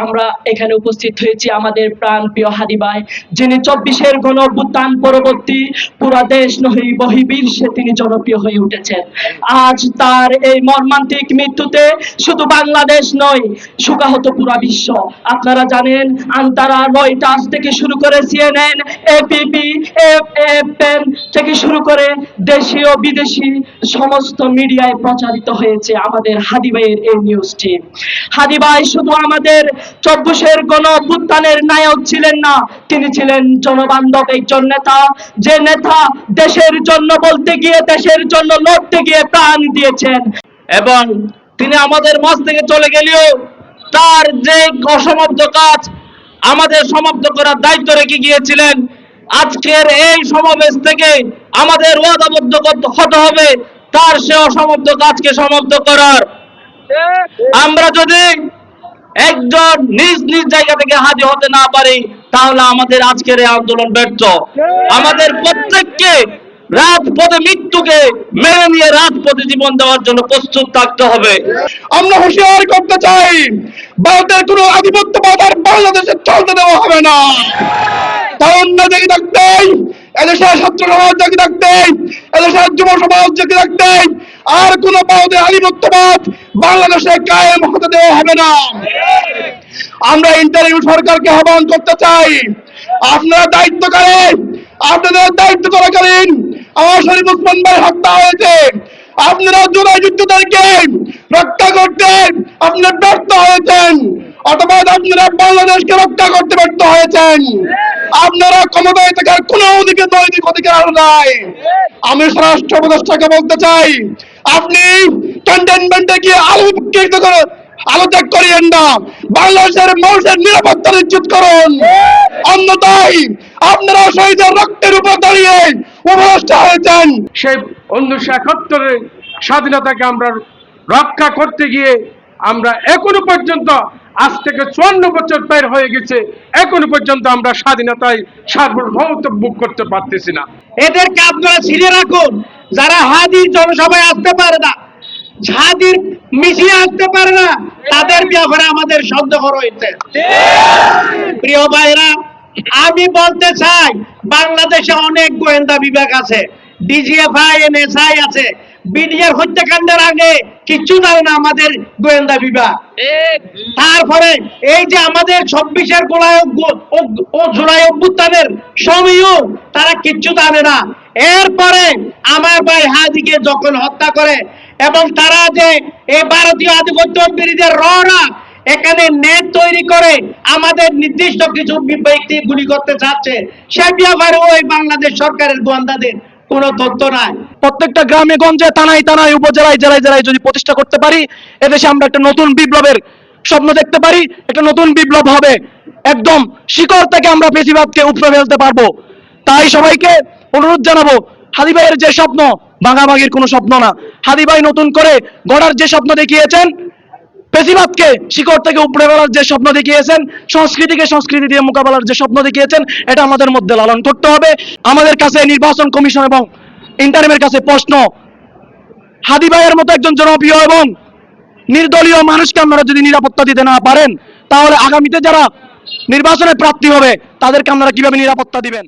আমরা এখানে উপস্থিত হয়েছি আমাদের প্রাণ প্রিয় হাদি ভাই, যিনি 24-এর গণঅভ্যুত্থান পরবর্তী পুরা দেশ নহি বহির্বিশ্বে তিনি জনপ্রিয় হয়ে উঠেছেন। আজ তার এই মর্মান্তিক মৃত্যুতে শুধু বাংলাদেশ নয়, শোকাহত পুরা বিশ্ব। আপনারা জানেন আন্তারা, রয়টার্স থেকে শুরু করে CNN, APP, AFN থেকে শুরু করে দেশীয় বিদেশি সমস্ত মিডিয়ায় প্রচারিত হয়েছে আমাদের হাদি ভাইয়ের এই নিউজটি। হাদি ভাই শুধু আমাদের 24-এর গণঅভ্যুত্থানের নায়ক ছিলেন না, তিনি ছিলেন জনবান্ধব একজন নেতা, যে নেতা দেশের জন্য বলতে গিয়ে, দেশের জন্য লড়তে গিয়ে প্রাণ দিয়েছেন। এবং তিনি আমাদের মাঝ থেকে চলে গেলেও তার যে অসমাপ্ত কাজ আমাদের সমাপ্ত করার দায়িত্ব রেখে গিয়েছিলেন। আজকের এই সমাবেশ থেকে আমাদের ওয়াদাবদ্ধ হতে হবে তার সে অসমাপ্ত কাজকে সমাপ্ত করার। আমরা যদি একজন নিজ নিজ জায়গা থেকে হাজির হতে না পারি তাহলে আমাদের আজকের এই আন্দোলন ব্যর্থ। আমাদের প্রত্যেককে রাজপথে মৃত্যুকে মেনে নিয়ে রাজপথে জীবন দেওয়ার জন্য প্রস্তুত থাকতে হবে। আমরা হুঁশিয়ার করতে চাই, ভারতের কোন আধিপত্যবাদ আর বাংলাদেশে চলতে দেওয়া হবে না। তারুণ্য জেগে থাকতে, এদেশের ছাত্র সমাজ জেগে থাকতে, এদেশের যুব সমাজ জেগে থাকতে, আর কোন ভারতের আধিপত্যবাদ বাংলাদেশে কায়েম হতে দেওয়া হবে না। আমরা ইন্টারিম সরকারকে আহ্বান করতে চাই, আপনারা আপনাদের দায়িত্ব চলাকালীন আমার শরীফ ওসমান ভাই হত্যা হয়েছে, আপনারা জুলাই যুদ্ধটাকে রক্ষা করতে আপনারা ব্যর্থ হয়েছেন, অথবা আপনারা বাংলাদেশকে রক্ষা করতে ব্যর্থ হয়েছেন। আপনারা ক্ষমতায় থাকার কোন নৈতিক অধিকার নাই। আমি স্বরাষ্ট্র উপদেষ্টাকে বলতে চাই, আপনি ক্যান্টনমেন্টে গিয়ে আলোত্যাগ করিয়েন না, বাংলাদেশের মানুষের নিরাপত্তা নিশ্চিত করুন। অন্যথায় আপনারা শহীদের রক্তের উপর দাঁড়িয়ে উপদেষ্টা হয়েছেন। সেই 1971-এর স্বাধীনতাকে আমরা রক্ষা করতে গিয়ে আমরা এখনো পর্যন্ত, আজ থেকে 54 বছর পার হয়ে গেছে, এখনো পর্যন্ত আমরা স্বাধীনতায় সার্বভৌমত্ব বুক করতে পারতেছি না। এদেরকে আপনারা ছিঁড়ে রাখুন। যারা হাদির জনসভায় আসতে পারে না, হাদির মিছিলে আসতে পারে না, তাদের ব্যাপারে আমাদের সন্দেহ রয়েছে। প্রিয় ভাইরা, আমি বলতে চাই বাংলাদেশে অনেক গোয়েন্দা বিভাগ আছে, DGFI, NSI আছে। বিডিআর হত্যাকাণ্ডের আগে কিচ্ছু জানে না আমাদের গোয়েন্দা বিভাগ। তারপরে এই যে আমাদের 26-এর জুলাই অভ্যুত্থানের সময়ও তারা কিচ্ছু জানে না। এরপরে আমার ভাই হাদিকে যখন হত্যা করে এবং তারা যে এই ভারতীয় আধিপত্য বিরোধীদের ররা এখানে নেট তৈরি করে আমাদের নির্দিষ্ট কিছু ব্যক্তি গুলি করতে চাচ্ছে, সে ব্যাপারে ওই বাংলাদেশ সরকারের গোয়েন্দাদের কোনো তথ্য নাই। প্রত্যেকটা গ্রামে গঞ্জে, থানায় থানায়, উপজেলায়, জেলায় জেলায় যদি প্রতিষ্ঠা করতে পারি, এদেশে আমরা একটা নতুন বিপ্লবের স্বপ্ন দেখতে পারি। একটা নতুন বিপ্লব হবে, একদম শিকড় থেকে আমরা বেশিরভাগকে উপড়ে ফেলতে পারবো। তাই সবাইকে অনুরোধ জানাবো, হাদি ভাইয়ের যে স্বপ্ন ভাঙাভাঙির কোনো স্বপ্ন না। হাদি ভাই নতুন করে গড়ার যে স্বপ্ন দেখিয়েছেন, বেশিরভাগকে শিকড় থেকে উপড়ে ফেলার যে স্বপ্ন দেখিয়েছেন, সংস্কৃতিকে সংস্কৃতি দিয়ে মোকাবেলার যে স্বপ্ন দেখিয়েছেন, এটা আমাদের মধ্যে লালন করতে হবে। আমাদের কাছে নির্বাচন কমিশন এবং ইন্টারিমের কাছে প্রশ্ন, হাদি ভাইয়ের মতো একজন জনপ্রিয় এবং নির্দলীয় মানুষকে আপনারা যদি নিরাপত্তা দিতে না পারেন, তাহলে আগামীতে যারা নির্বাচনে প্রার্থী হবে তাদেরকে আপনারা কিভাবে নিরাপত্তা দিবেন?